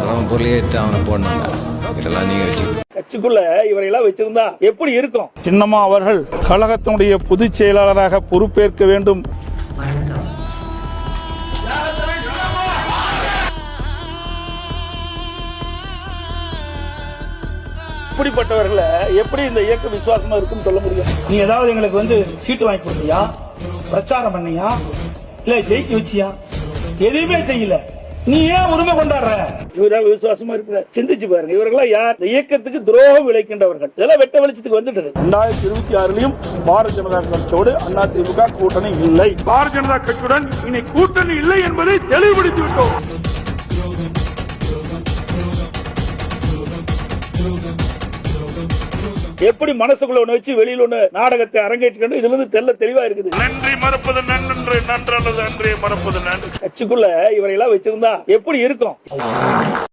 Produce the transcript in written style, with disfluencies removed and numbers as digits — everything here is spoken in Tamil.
அவன் பொருளையே எடுத்து அவனை போடணும். இதெல்லாம் நீங்க வச்சு கட்சிக்குள்ள இவரையெல்லாம் வச்சிருந்தா எப்படி இருக்கும்? சின்னம்மா அவர்கள் கழகத்தினுடைய பொதுச் செயலாளராக பொறுப்பேற்க வேண்டும். இப்படிப்பட்டவர்களை எப்படி இந்த இயக்க விசுவாசமா இருக்குன்னு சொல்ல முடியும்? நீ ஏதாவது எங்களுக்கு சீட்டு வாங்கி கொடுத்தியா, பிரச்சாரம் பண்ணியா, இல்ல ஜெயிக்க வச்சியா? எதுவுமே செய்யல. நீ ஏன் உரிமை கொண்டாடுற? இவரால் விசுவாசமா இருக்கிற சிந்திச்சு பாருங்க. இவர்களாம் யார்? இந்த இயக்கத்துக்கு துரோகம் விளைக்கின்றவர்கள். இதெல்லாம் வெட்ட வெளிச்சத்துக்கு வந்துட்டு 2026 பாரதிய ஜனதா கட்சியோடு அதிமுக கூட்டணி இல்லை. பாரதிய ஜனதா கட்சியுடன் இனி கூட்டணி இல்லை என்பதை தெளிவுபடுத்தி விட்டோம். எப்படி மனசுக்குள்ள ஒண்ணு வச்சு வெளியில ஒண்ணு நாடகத்தை அரங்கேற்றிக்கணும். இதுல இருந்து தெல்ல தெளிவா இருக்குது. நன்றி மறப்பது நன்று, நன்றல்லது அன்றே மறப்பது நன்று. கட்சிக்குள்ள இவரையெல்லாம் வச்சிருந்தா எப்படி இருக்கும்?